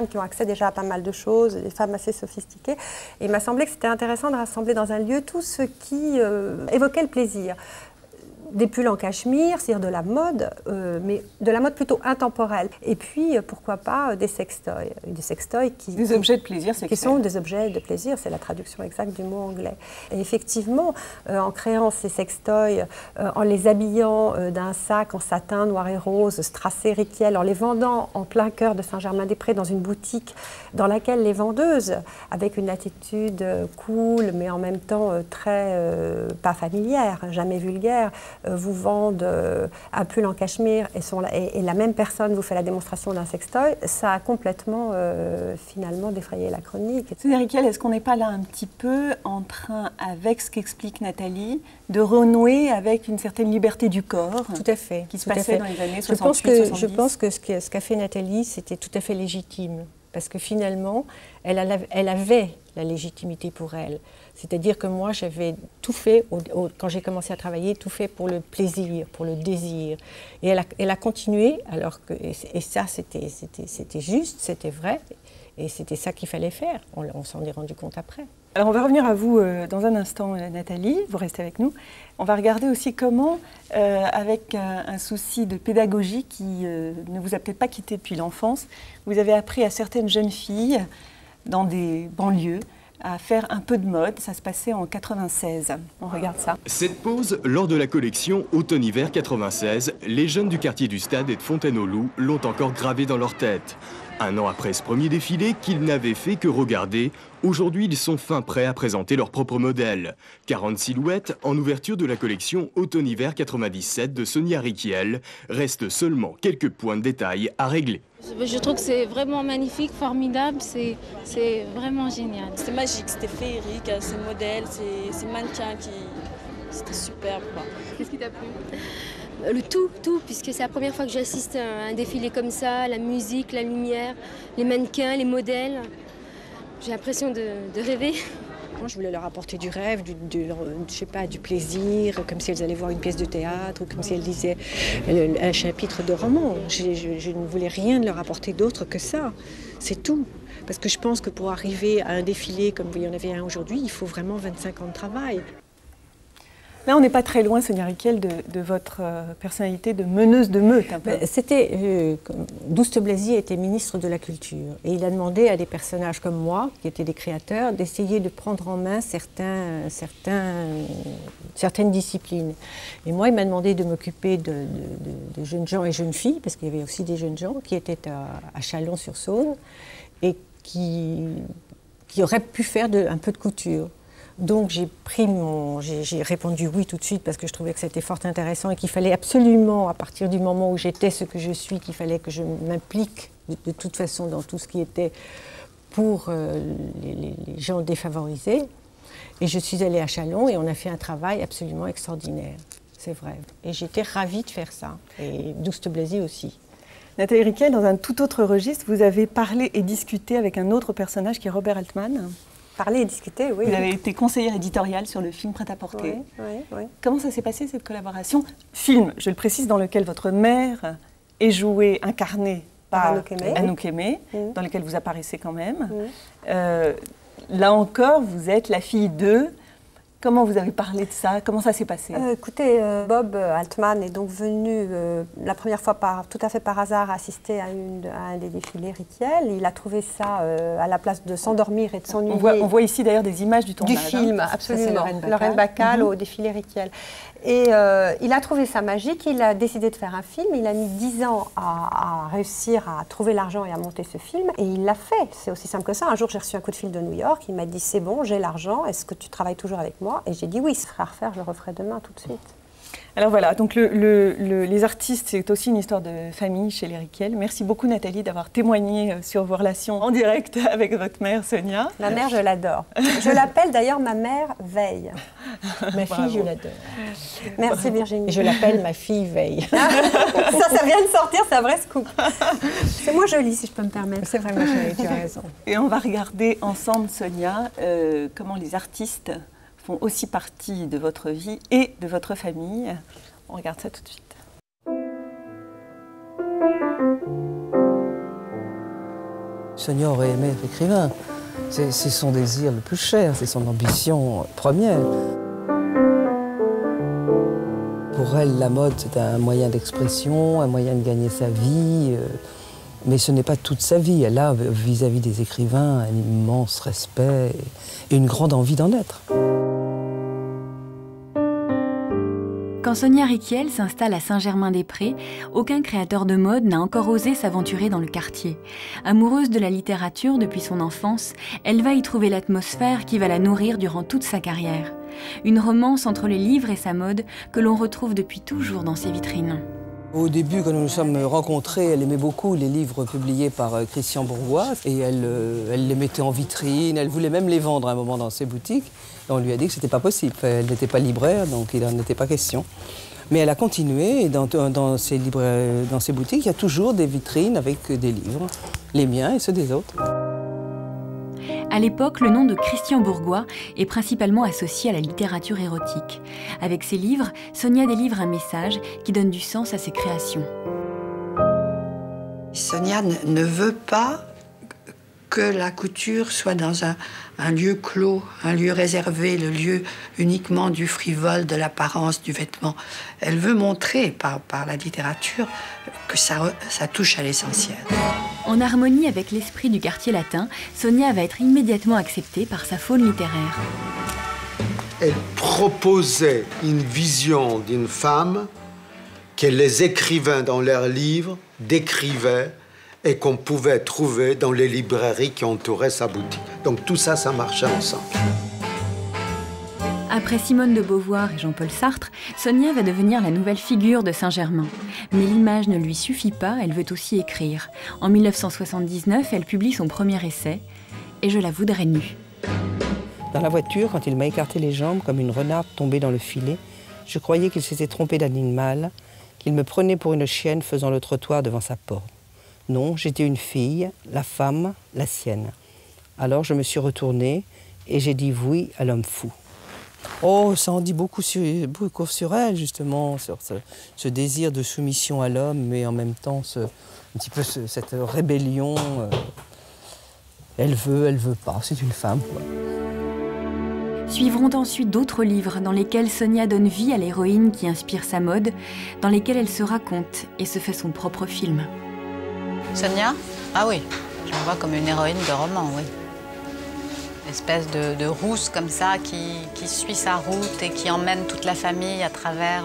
qui ont accès déjà à pas mal de choses, les femmes assez sophistiquées. Et il m'a semblé que c'était intéressant de rassembler dans un lieu tout ce qui évoquait le plaisir. Des pulls en cachemire, c'est-à-dire de la mode, mais de la mode plutôt intemporelle. Et puis, pourquoi pas, des sextoys. Des objets de plaisir sexuel. Qui sont des objets de plaisir, c'est la traduction exacte du mot anglais. Et effectivement, en créant ces sextoys, en les habillant d'un sac en satin noir et rose, strassé Riquel, en les vendant en plein cœur de Saint-Germain-des-Prés dans une boutique dans laquelle les vendeuses, avec une attitude cool, mais en même temps très, pas familière, jamais vulgaire, vous vendent un pull en cachemire et la même personne vous fait la démonstration d'un sextoy, ça a complètement finalement défrayé la chronique. Sonia Riquel, est-ce qu'on n'est pas là un petit peu en train, avec ce qu'explique Nathalie, de renouer avec une certaine liberté du corps? Tout à fait. Qui se passait dans les années 68-70. Je pense que ce qu'a fait Nathalie, c'était tout à fait légitime. parce que finalement, elle avait la légitimité pour elle. C'est-à-dire que moi, j'avais tout fait, quand j'ai commencé à travailler, tout fait pour le plaisir, pour le désir. Et elle a continué, alors que, et ça, c'était juste, c'était vrai, et c'était ça qu'il fallait faire. On s'en est rendu compte après. Alors on va revenir à vous dans un instant, Nathalie, vous restez avec nous. On va regarder aussi comment, avec un souci de pédagogie qui ne vous a peut-être pas quitté depuis l'enfance, vous avez appris à certaines jeunes filles dans des banlieues à faire un peu de mode. Ça se passait en 96. On regarde ça. Cette pose, lors de la collection Automne-Hiver 96, les jeunes du quartier du Stade et de Fontaine-aux-Loups l'ont encore gravé dans leur tête. Un an après ce premier défilé qu'ils n'avaient fait que regarder, aujourd'hui ils sont fin prêts à présenter leur propre modèle. 40 silhouettes en ouverture de la collection Automne-Hiver 97 de Sonia Rykiel. Restent seulement quelques points de détail à régler. Je trouve que c'est vraiment magnifique, formidable, c'est vraiment génial. C'était magique, c'était féerique, ces modèles, ces mannequins c'était superbe. Qu'est-ce qui t'a plu ? Le tout, puisque c'est la première fois que j'assiste à un défilé comme ça, la musique, la lumière, les mannequins, les modèles. J'ai l'impression de rêver. Moi, je voulais leur apporter du rêve, je sais pas, du plaisir, comme si elles allaient voir une pièce de théâtre, ou comme si elles lisaient un chapitre de roman. Je ne voulais rien leur apporter d'autre que ça. C'est tout. Parce que je pense que pour arriver à un défilé comme il y en avait un aujourd'hui, il faut vraiment 25 ans de travail. Là, on n'est pas très loin, Sonia Rykiel, de votre personnalité de meneuse de meute. C'était Douste Blazy était ministre de la Culture et il a demandé à des personnages comme moi, qui étaient des créateurs, d'essayer de prendre en main certaines disciplines. Et moi, il m'a demandé de m'occuper de jeunes gens et jeunes filles, parce qu'il y avait aussi des jeunes gens qui étaient à Chalon-sur-Saône et qui auraient pu faire un peu de couture. Donc j'ai répondu oui tout de suite parce que je trouvais que c'était fort intéressant et qu'il fallait absolument, à partir du moment où j'étais ce que je suis, qu'il fallait que je m'implique de toute façon dans tout ce qui était pour les gens défavorisés. Et je suis allée à Chalon et on a fait un travail absolument extraordinaire, c'est vrai. Et j'étais ravie de faire ça, et Douste Blazy aussi. Nathalie Rykiel, dans un tout autre registre, vous avez parlé et discuté avec un autre personnage qui est Robert Altman. Parler et discuter, oui. Vous avez été conseillère éditoriale sur le film Prêt-à-porter. Oui. Comment ça s'est passé, cette collaboration? Film, je le précise, dans lequel votre mère est jouée, incarnée par Anouk Aimée, dans lequel vous apparaissez quand même. Là encore, vous êtes la fille d'eux. Comment vous avez parlé de ça? Comment ça s'est passé? Écoutez, Bob Altman est donc venu la première fois tout à fait par hasard assister à un des défilés Rykiel. Il a trouvé ça à la place de s'endormir et de s'ennuyer. On voit ici d'ailleurs des images du tournage. Du film, absolument. Lorraine Bacall au défilé Rykiel. Et il a trouvé ça magique, il a décidé de faire un film. Il a mis 10 ans à réussir à trouver l'argent et à monter ce film. Et il l'a fait, c'est aussi simple que ça. Un jour, j'ai reçu un coup de fil de New York. Il m'a dit, c'est bon, j'ai l'argent, est-ce que tu travailles toujours avec moi? Et j'ai dit oui, ce sera à refaire, je le referai demain tout de suite. Alors voilà, donc les artistes, c'est aussi une histoire de famille chez les Rykiel. Merci beaucoup Nathalie d'avoir témoigné sur vos relations en direct avec votre mère Sonia. Ma mère, je l'adore. Je l'appelle d'ailleurs ma mère Veille. Ma fille, je l'adore. Merci Virginie. Et je l'appelle ma fille Veille. Ça vient de sortir, c'est un vrai scoop. C'est moins joli si je peux me permettre. C'est vraiment joli, tu as raison. Et on va regarder ensemble, Sonia, comment les artistes font aussi partie de votre vie et de votre famille. On regarde ça tout de suite. Sonia aurait aimé être écrivain. C'est son désir le plus cher, c'est son ambition première. Pour elle, la mode, c'est un moyen d'expression, un moyen de gagner sa vie. Mais ce n'est pas toute sa vie. Elle a, vis-à-vis des écrivains, un immense respect et une grande envie d'en être. Quand Sonia Rykiel s'installe à Saint-Germain-des-Prés, aucun créateur de mode n'a encore osé s'aventurer dans le quartier. Amoureuse de la littérature depuis son enfance, elle va y trouver l'atmosphère qui va la nourrir durant toute sa carrière. Une romance entre les livres et sa mode que l'on retrouve depuis toujours dans ses vitrines. Au début, quand nous nous sommes rencontrés, elle aimait beaucoup les livres publiés par Christian Bourgois et elle les mettait en vitrine, elle voulait même les vendre à un moment dans ses boutiques. Et on lui a dit que ce n'était pas possible, elle n'était pas libraire, donc il n'en était pas question. Mais elle a continué et dans ses boutiques, il y a toujours des vitrines avec des livres, les miens et ceux des autres. À l'époque, le nom de Christian Bourgois est principalement associé à la littérature érotique. Avec ses livres, Sonia délivre un message qui donne du sens à ses créations. Sonia ne veut pas que la couture soit dans un lieu clos, un lieu réservé, le lieu uniquement du frivole, de l'apparence, du vêtement. Elle veut montrer par la littérature que ça touche à l'essentiel. En harmonie avec l'esprit du quartier latin, Sonia va être immédiatement acceptée par sa faune littéraire. Elle proposait une vision d'une femme que les écrivains dans leurs livres décrivaient et qu'on pouvait trouver dans les librairies qui entouraient sa boutique. Donc tout ça, ça marchait ensemble. Après Simone de Beauvoir et Jean-Paul Sartre, Sonia va devenir la nouvelle figure de Saint-Germain. Mais l'image ne lui suffit pas, elle veut aussi écrire. En 1979, elle publie son premier essai, « Et je la voudrais nue ». Dans la voiture, quand il m'a écarté les jambes comme une renarde tombée dans le filet, je croyais qu'il s'était trompé d'animal, qu'il me prenait pour une chienne faisant le trottoir devant sa porte. Non, j'étais une fille, la femme, la sienne. Alors je me suis retournée et j'ai dit oui à l'homme fou. Oh, ça en dit beaucoup sur elle, justement, sur ce désir de soumission à l'homme, mais en même temps, un petit peu cette rébellion. Elle veut pas, c'est une femme, quoi. Suivront ensuite d'autres livres dans lesquels Sonia donne vie à l'héroïne qui inspire sa mode, dans lesquels elle se raconte et se fait son propre film. Sonia? Ah oui, je la vois comme une héroïne de roman, oui. Une espèce de rousse comme ça qui suit sa route et qui emmène toute la famille à travers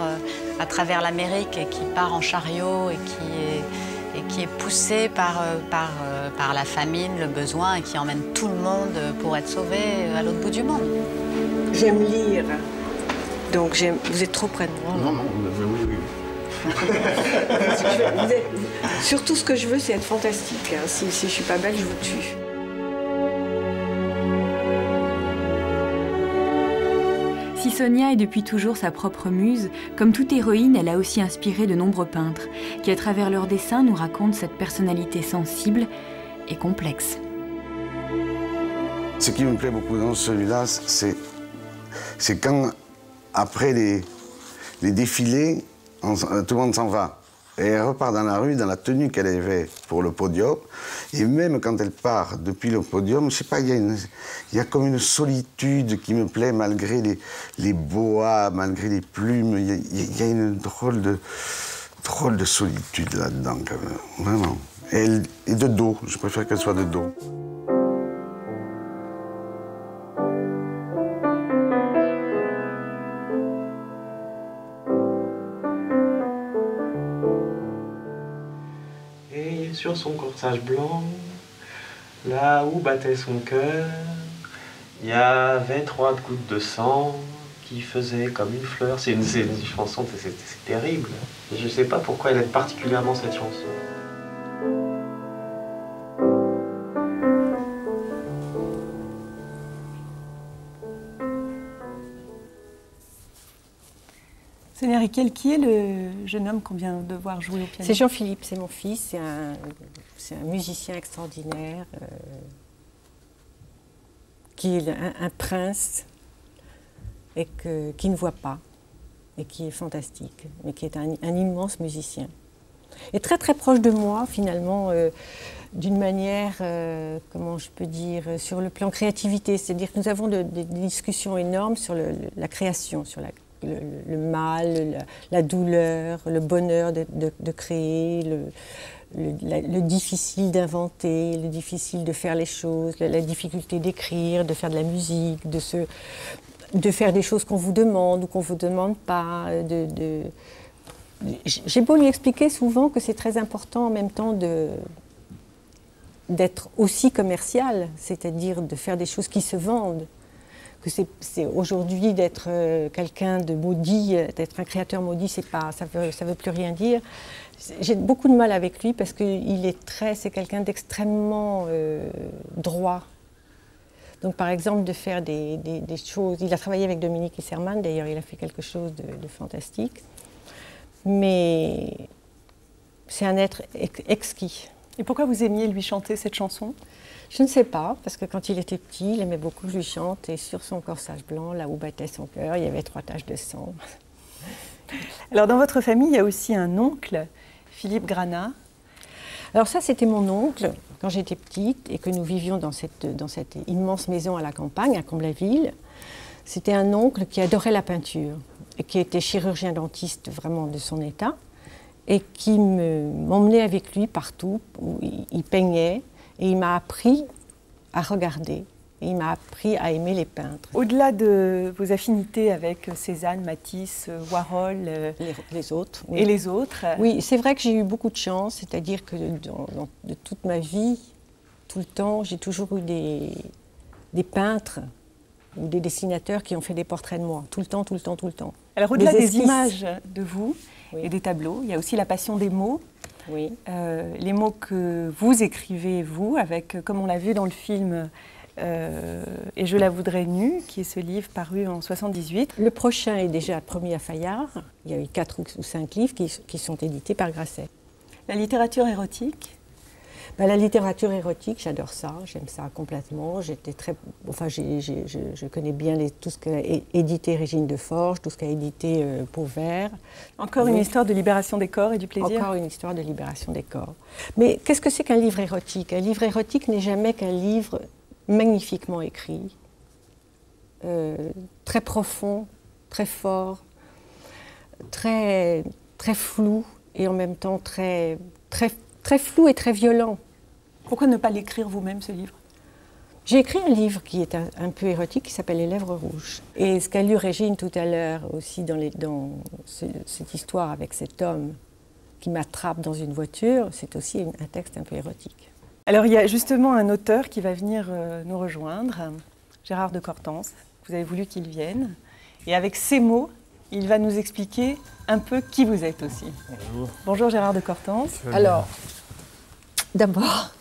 l'Amérique et qui part en chariot et qui est poussée par la famine, le besoin et qui emmène tout le monde pour être sauvé à l'autre bout du monde. J'aime lire, donc vous êtes trop près de moi. Non, oui. Surtout ce que je veux, c'est être fantastique. Hein. Si je suis pas belle, je vous tue. Si Sonia est depuis toujours sa propre muse, comme toute héroïne, elle a aussi inspiré de nombreux peintres, qui à travers leurs dessins nous racontent cette personnalité sensible et complexe. Ce qui me plaît beaucoup dans celui-là, c'est quand, après les défilés, tout le monde s'en va. Et elle repart dans la rue, dans la tenue qu'elle avait pour le podium. Et même quand elle part depuis le podium, je sais pas, il y a comme une solitude qui me plaît, malgré les boas, malgré les plumes. Il y a une drôle de solitude là-dedans, quand même. Vraiment. Et de dos, je préfère qu'elle soit de dos. Sur son corsage blanc, là où battait son cœur, il y avait 3 gouttes de sang qui faisaient comme une fleur. C'est une chanson, c'est terrible. Je ne sais pas pourquoi elle aime particulièrement cette chanson. Sonia Rykiel, qui est le jeune homme qu'on vient de voir jouer au piano? C'est Jean-Philippe, c'est mon fils, c'est un musicien extraordinaire, qui est un prince et qui ne voit pas, et qui est fantastique, mais qui est un immense musicien. Et très très proche de moi, finalement, d'une manière, comment je peux dire, sur le plan créativité, c'est-à-dire que nous avons des discussions énormes sur la création, sur le mal, la douleur, le bonheur de créer, le difficile d'inventer, le difficile de faire les choses, la difficulté d'écrire, de faire de la musique, de faire des choses qu'on vous demande ou qu'on ne vous demande pas. J'ai beau lui expliquer souvent que c'est très important en même temps d'être aussi commercial, c'est-à-dire de faire des choses qui se vendent. Que c'est aujourd'hui d'être quelqu'un de maudit, d'être un créateur maudit, ça veut plus rien dire. J'ai beaucoup de mal avec lui parce que c'est quelqu'un d'extrêmement droit. Donc par exemple de faire des choses, il a travaillé avec Dominique Issermann, d'ailleurs il a fait quelque chose de fantastique. mais c'est un être exquis. Et pourquoi vous aimiez lui chanter cette chanson? Je ne sais pas, parce que quand il était petit, il aimait beaucoup que je lui chante, et sur son corsage blanc, là où battait son cœur, il y avait 3 taches de sang. Alors dans votre famille, il y a aussi un oncle, Philippe Granat. Alors ça, c'était mon oncle, quand j'étais petite, et que nous vivions dans cette immense maison à la campagne, à Comble-la-Ville. C'était un oncle qui adorait la peinture, et qui était chirurgien dentiste vraiment de son état, et qui m'emmenait avec lui partout, où il peignait, et il m'a appris à regarder, et il m'a appris à aimer les peintres. Au-delà de vos affinités avec Cézanne, Matisse, Warhol... les autres. Oui. Et les autres. Oui, c'est vrai que j'ai eu beaucoup de chance, c'est-à-dire que de toute ma vie, tout le temps, j'ai toujours eu des peintres ou des dessinateurs qui ont fait des portraits de moi, tout le temps, tout le temps, tout le temps. Alors au-delà des images de vous et des tableaux, il y a aussi la passion des mots. Oui. Les mots que vous écrivez, vous, avec, comme on l'a vu dans le film Et je la voudrais nue, qui est ce livre paru en 78. Le prochain est déjà promis à Fayard. Il y a eu 4 ou 5 livres qui sont édités par Grasset. La littérature érotique? La littérature érotique, j'adore ça, j'aime ça complètement. Je connais bien tout ce qu'a édité Régine de Forges, tout ce qu'a édité Pauvert. Encore une histoire de libération des corps et du plaisir? Encore une histoire de libération des corps. Mais qu'est-ce que c'est qu'un livre érotique? Un livre érotique n'est jamais qu'un livre magnifiquement écrit, très profond, très fort, très flou et en même temps très flou et très violent. Pourquoi ne pas l'écrire vous-même, ce livre? J'ai écrit un livre qui est un peu érotique, qui s'appelle Les Lèvres Rouges. Et ce qu'a lu Régine tout à l'heure aussi dans cette histoire avec cet homme qui m'attrape dans une voiture, c'est aussi un texte un peu érotique. Alors il y a justement un auteur qui va venir nous rejoindre, Gérard de Cortance. Vous avez voulu qu'il vienne. Et avec ces mots, il va nous expliquer un peu qui vous êtes aussi. Bonjour. Bonjour Gérard de Cortance. Alors, d'abord,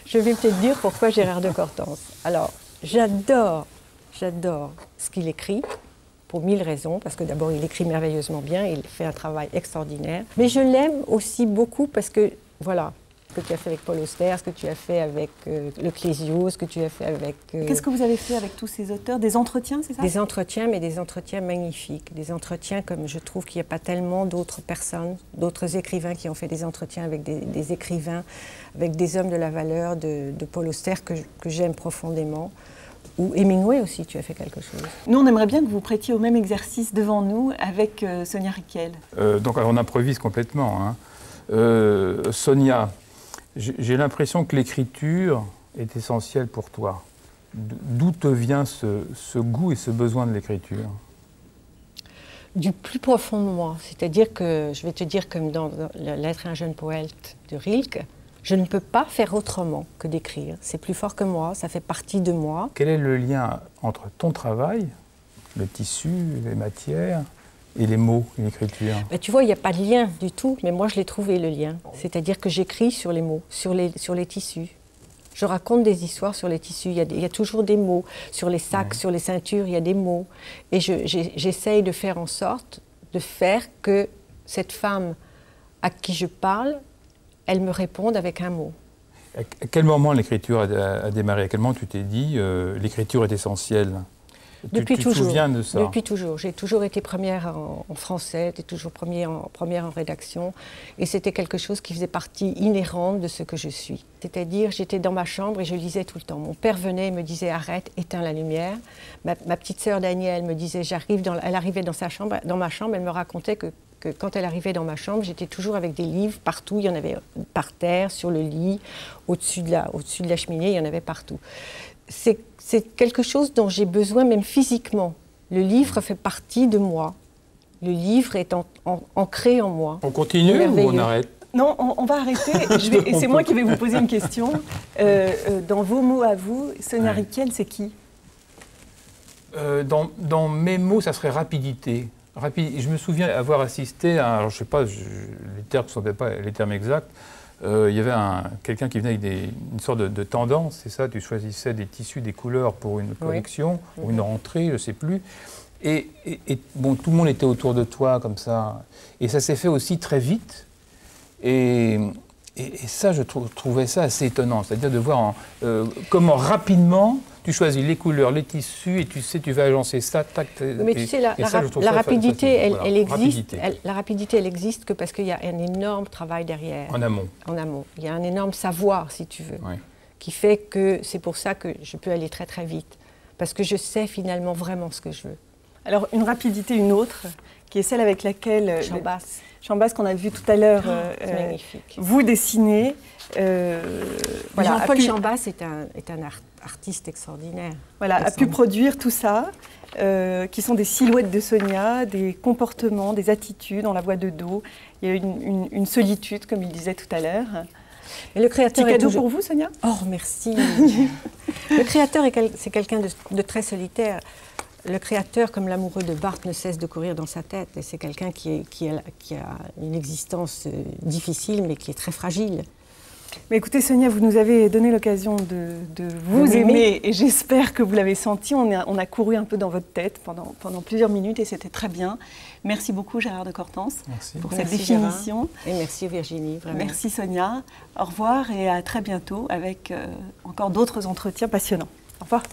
je vais peut-être dire pourquoi Gérard de Cortance. Alors, j'adore ce qu'il écrit, pour 1000 raisons, parce que d'abord, il écrit merveilleusement bien, il fait un travail extraordinaire. Mais je l'aime aussi beaucoup parce que, voilà, ce que tu as fait avec Paul Auster, ce que tu as fait avec Le Clésio, ce que tu as fait avec... Qu'est-ce que vous avez fait avec tous ces auteurs? Des entretiens, c'est ça? Des entretiens, mais des entretiens magnifiques. Des entretiens comme je trouve qu'il n'y a pas tellement d'autres personnes, d'autres écrivains qui ont fait des entretiens avec des écrivains, avec des hommes de la valeur de Paul Auster que j'aime profondément. Ou Hemingway aussi, tu as fait quelque chose. Nous, on aimerait bien que vous prêtiez au même exercice devant nous avec Sonia Rykiel. Donc on improvise complètement. Hein. Sonia, j'ai l'impression que l'écriture est essentielle pour toi. D'où te vient ce goût et ce besoin de l'écriture? Du plus profond de moi. C'est-à-dire que, je vais te dire comme dans L'être à un jeune poète de Rilke, je ne peux pas faire autrement que d'écrire. C'est plus fort que moi, ça fait partie de moi. Quel est le lien entre ton travail, le tissu, les matières, et les mots, l'écriture? Tu vois, il n'y a pas de lien du tout, mais moi je l'ai trouvé le lien. C'est-à-dire que j'écris sur les mots, sur les tissus. Je raconte des histoires sur les tissus, il y a toujours des mots. Sur les sacs, sur les ceintures, il y a des mots. Et j'essaye de faire en sorte de faire que cette femme à qui je parle, elle me réponde avec un mot. À quel moment l'écriture a démarré? À quel moment tu t'es dit l'écriture est essentielle? Depuis toujours. Tu te souviens de ça? Depuis toujours. J'ai toujours été première en français, j'étais toujours première en rédaction. Et c'était quelque chose qui faisait partie inhérente de ce que je suis. C'est-à-dire, j'étais dans ma chambre et je lisais tout le temps. Mon père venait et me disait « Arrête, éteins la lumière ». Ma petite sœur Danielle me disait « Elle arrivait dans ma chambre, elle me racontait que quand elle arrivait dans ma chambre, j'étais toujours avec des livres partout. Il y en avait par terre, sur le lit, au-dessus de la cheminée, il y en avait partout. C'est quelque chose dont j'ai besoin même physiquement. Le livre fait partie de moi. Le livre est ancré en moi. On continue ou on arrête? Non, on va arrêter. Et c'est moi qui vais vous poser une question. Dans vos mots à vous, Sonia Rykiel, c'est qui? Dans mes mots, ça serait rapidité. Je me souviens avoir assisté à, alors je ne sais pas, les termes ne sont pas les termes exacts, il y avait quelqu'un qui venait avec une sorte de tendance, c'est ça, tu choisissais des tissus, des couleurs pour une collection, ou une rentrée, je ne sais plus, Et bon, tout le monde était autour de toi comme ça. Et ça s'est fait aussi très vite. Et ça, je trouvais ça assez étonnant. C'est-à-dire de voir comment rapidement tu choisis les couleurs, les tissus, et tu sais, tu vas agencer ça, tac. Mais tu sais, la rapidité, elle existe. La rapidité, elle existe que parce qu'il y a un énorme travail derrière. En amont. En amont. Il y a un énorme savoir, si tu veux, qui fait que c'est pour ça que je peux aller très très vite. Parce que je sais finalement vraiment ce que je veux. Alors, une rapidité, une autre, qui est celle avec laquelle Chambas qu'on a vu tout à l'heure, vous dessinez. Voilà, Jean-Paul Chambas est un artiste extraordinaire. Voilà, a pu produire tout ça, qui sont des silhouettes de Sonia, des comportements, des attitudes dans la voix de dos. Il y a une solitude, comme il disait tout à l'heure. Et le créateur petit cadeau pour vous, Sonia? Oh, merci. Le créateur, c'est quelqu'un de très solitaire. Le créateur, comme l'amoureux de Barthes, ne cesse de courir dans sa tête. Et c'est quelqu'un qui a une existence difficile, mais qui est très fragile. Mais écoutez, Sonia, vous nous avez donné l'occasion de vous aimer, et j'espère que vous l'avez senti. On a couru un peu dans votre tête pendant plusieurs minutes, et c'était très bien. Merci beaucoup, Gérard de Cortance, pour cette définition. Gérard. Et merci, Virginie. Vraiment. Merci, Sonia. Au revoir, et à très bientôt avec encore d'autres entretiens passionnants. Au revoir.